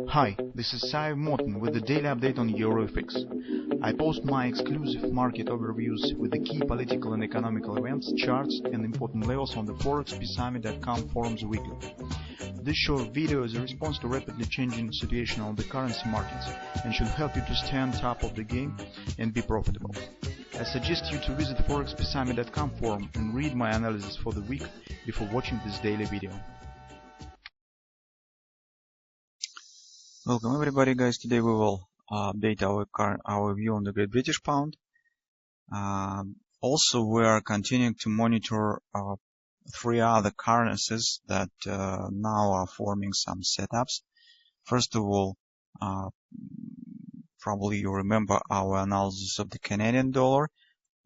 Hi, this is Sive Morten with the daily update on EuroFX. I post my exclusive market overviews with the key political and economical events, charts and important levels on the ForexPeaceArmy.com forums weekly. This short video is a response to rapidly changing situation on the currency markets and should help you to stay on top of the game and be profitable. I suggest you to visit ForexPeaceArmy.com forum and read my analysis for the week before watching this daily video. Welcome everybody, guys. Today we will update our view on the Great British Pound. Also, we are continuing to monitor three other currencies that now are forming some setups. First of all, probably you remember our analysis of the Canadian dollar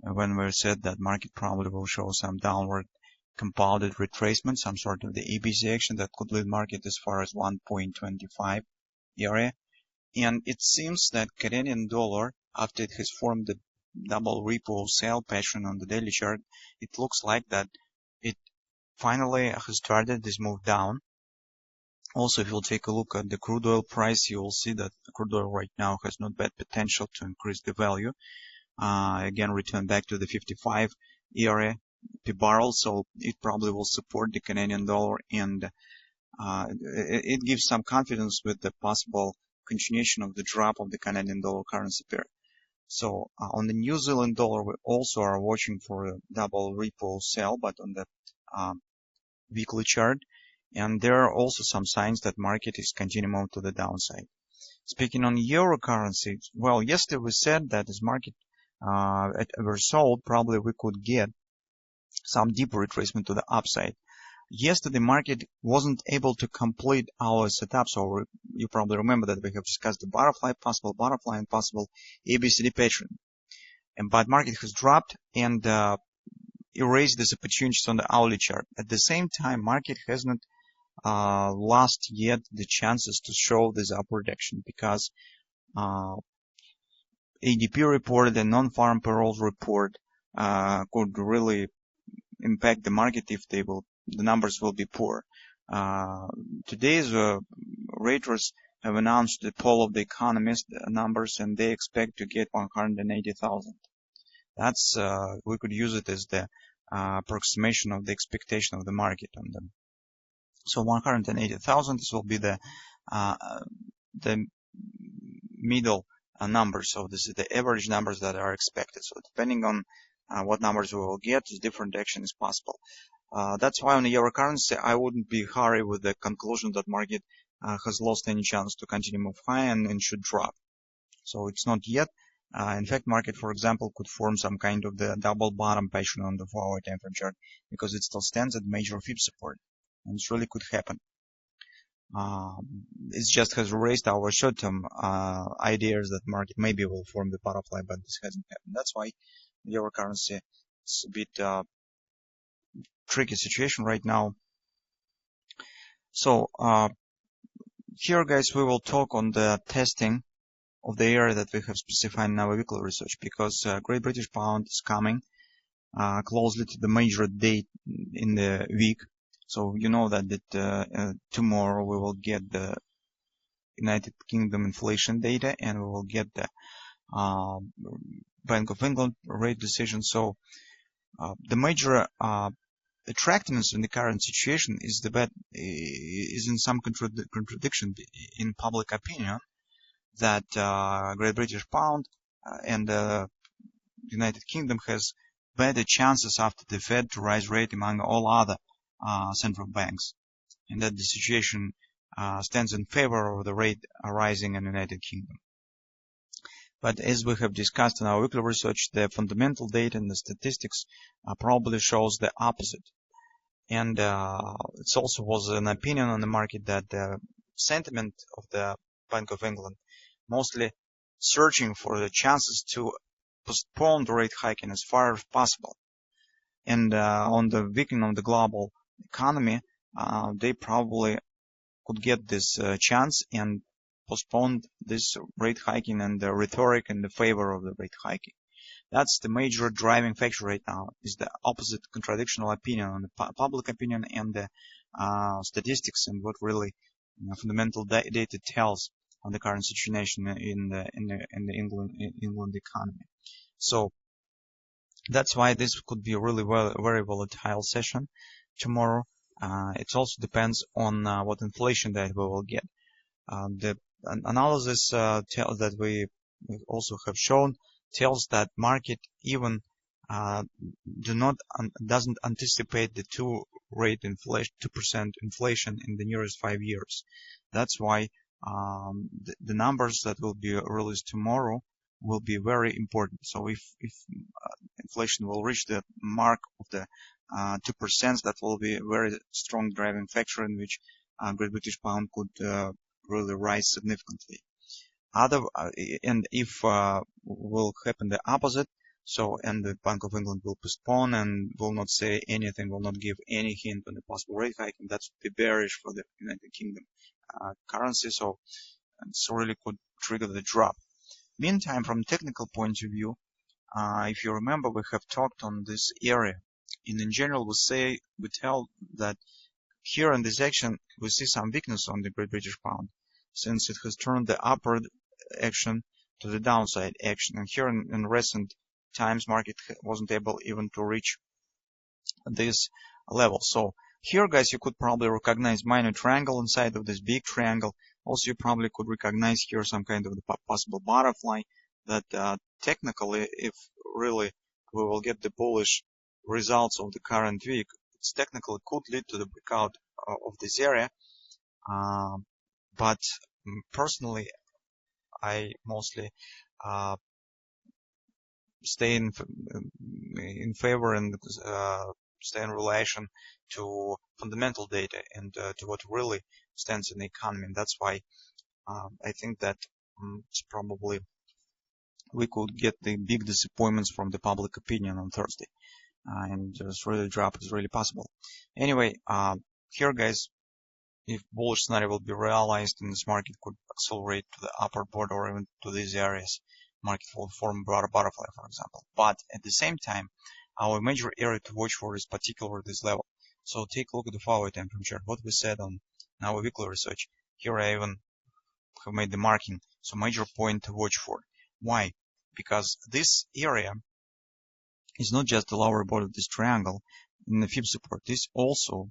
when we said that market probably will show some downward compounded retracement, some sort of the ABC action that could lead market as far as 1.25 area. And it seems that Canadian dollar, after it has formed the double repo sell pattern on the daily chart, it looks like that it finally has started this move down. Also, if you'll take a look at the crude oil price, you will see that crude oil right now has not bad potential to increase the value. Again, return back to the 55 area per barrel, so it probably will support the Canadian dollar, and it gives some confidence with the possible continuation of the drop of the Canadian dollar currency pair. So on the New Zealand dollar, we also are watching for a double repo sell, but on the weekly chart. And there are also some signs that market is continuing to the downside. Speaking on euro currency, well, yesterday we said that as market oversold, probably we could get some deeper retracement to the upside. Yesterday, market wasn't able to complete our setup, so you probably remember that we have discussed the butterfly, and possible ABCD pattern. But market has dropped and erased these opportunities on the hourly chart. At the same time, market hasn't lost yet the chances to show this upward action, because ADP report and non-farm payrolls report could really impact the market if the numbers will be poor. Today's raters have announced the poll of the economist numbers, and they expect to get 180,000. That's we could use it as the approximation of the expectation of the market on them. So 180,000, this will be the middle number. So this is the average numbers that are expected. So depending on what numbers we will get, different action is possible. That's why on the euro currency, I wouldn't be hurry with the conclusion that market has lost any chance to continue move high and should drop. So it's not yet. In fact, market, for example, could form some kind of the double bottom pattern on the 4-hour time frame chart, because it still stands at major fib support, and it really could happen. It just has raised our short-term ideas that market maybe will form the butterfly, but this hasn't happened. That's why the euro currency is a bit tricky situation right now. So here, guys, we will talk on the testing of the area that we have specified in our weekly research, because Great British Pound is coming closely to the major date in the week. So you know that tomorrow we will get the United Kingdom inflation data, and we will get the Bank of England rate decision. So the major attractiveness in the current situation is is in some contradiction in public opinion, that Great British Pound and the United Kingdom has better chances after the Fed to rise rate among all other central banks, and that the situation stands in favor of the rate rising in the United Kingdom. But as we have discussed in our weekly research, the fundamental data and the statistics probably shows the opposite. And it also was an opinion on the market that the sentiment of the Bank of England mostly searching for the chances to postpone the rate hiking as far as possible. And on the weakening of the global economy, they probably could get this chance and postpone this rate hiking and the rhetoric in the favor of the rate hiking. That's the major driving factor right now, is the opposite contradictional opinion on the public opinion and the statistics, and what really fundamental data tells on the current situation in the England economy. So that's why this could be a really very volatile session tomorrow. It also depends on what inflation that we will get. The analysis that we also have shown tells that market even doesn't anticipate the 2% inflation in the nearest 5 years. That's why the numbers that will be released tomorrow will be very important. So if inflation will reach the mark of the 2%, that will be a very strong driving factor in which Great British Pound could really rise significantly. And if will happen the opposite, and the Bank of England will postpone and will not say anything, will not give any hint on the possible rate hike, and that would be bearish for the United Kingdom currency. So it's really could trigger the drop. Meantime, from a technical point of view, if you remember, we have talked on this area. In general, we tell that here in this action we see some weakness on the Great British Pound, since it has turned the upward action to the downside action. And here in recent times, market wasn't able even to reach this level. So here, guys, you could probably recognize minor triangle inside of this big triangle. Also, you probably could recognize here some kind of the possible butterfly that technically, if really we will get the bullish results of the current week, it's technically could lead to the breakout of this area. But personally, I mostly stay in favor and stay in relation to fundamental data and to what really stands in the economy. And that's why I think that it's probably we could get the big disappointments from the public opinion on Thursday, and this really drop is really possible. Anyway, here, guys, if bullish scenario will be realized and this market could accelerate to the upper border or even to these areas, market will form a broader butterfly, for example. But at the same time, our major area to watch for is particularly this level. So take a look at the 4-hour time frame chart. What we said on our weekly research. Here I even have made the marking. So major point to watch for. Why? Because this area is not just the lower border of this triangle in the fib support. This also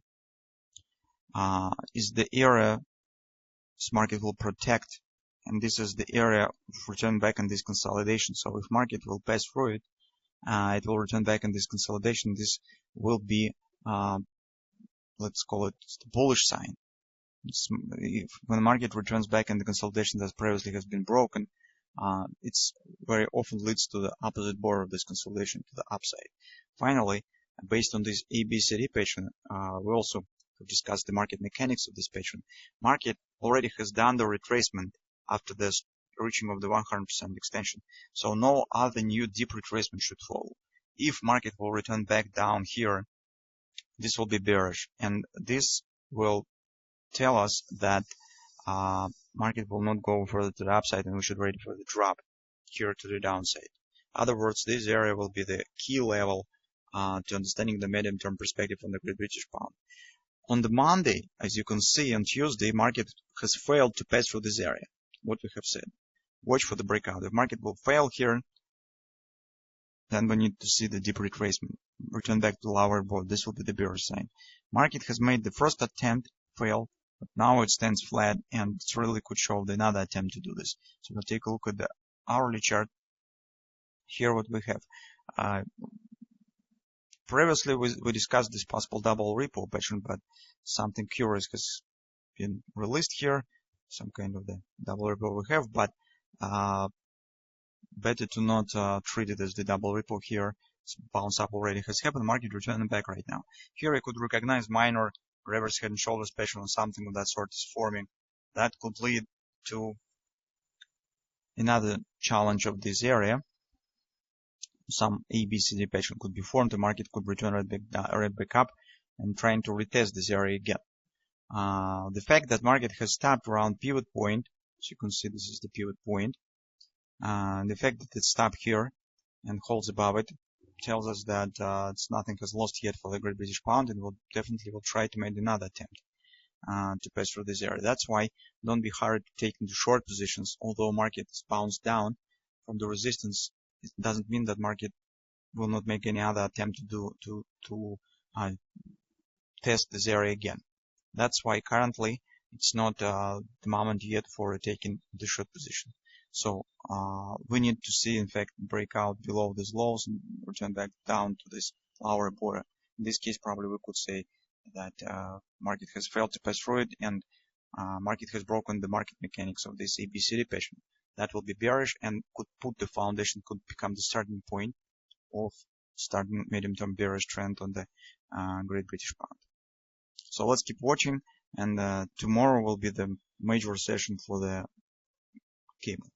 is the area this market will protect, and this is the area of return back in this consolidation. So if market will pass through it, it will return back in this consolidation. This will be, let's call it the bullish sign. When the market returns back in the consolidation that previously has been broken, it's very often leads to the opposite border of this consolidation, to the upside. Finally, based on this ABCD pattern, we also have discussed the market mechanics of this pattern. Market already has done the retracement after this reaching of the 100% extension. So no other new deep retracement should follow. If market will return back down here, this will be bearish, and this will tell us that market will not go further to the upside, and we should ready for the drop here to the downside. In other words, this area will be the key level to understanding the medium-term perspective on the Great British Pound. On the Monday, as you can see, on Tuesday, market has failed to pass through this area. What we have said. Watch for the breakout. If market will fail here, then we need to see the deep retracement. Return back to the lower board. This will be the bearish sign. Market has made the first attempt, failed, but now it stands flat, and it really could show another attempt to do this. So we'll take a look at the hourly chart. Here what we have. Previously we discussed this possible double repo pattern, but something curious has been released here. Some kind of the double repo we have, but better to not treat it as the double repo here. It's bounce up already has happened. Market returning back right now. Here I could recognize minor reverse head and shoulders pattern or something of that sort is forming. That could lead to another challenge of this area. Some ABCD pattern could be formed. The market could return right back up and trying to retest this area again. The fact that market has stopped around pivot point, as you can see, this is the pivot point. The fact that it stopped here and holds above it tells us that nothing has lost yet for the Great British Pound, and will definitely try to make another attempt. to pass through this area. That's why don't be hurried to take into short positions. Although market is bounced down from the resistance, it doesn't mean that market will not make any other attempt to test this area again. That's why currently it's not the moment yet for taking the short position. So we need to see, in fact, breakout below these lows and return back down to this lower border. In this case, probably we could say that market has failed to pass through it, and market has broken the market mechanics of this ABCD pattern. That will be bearish and could put the foundation, could become the starting point of starting medium-term bearish trend on the Great British Pound. So let's keep watching, and tomorrow will be the major session for the cable.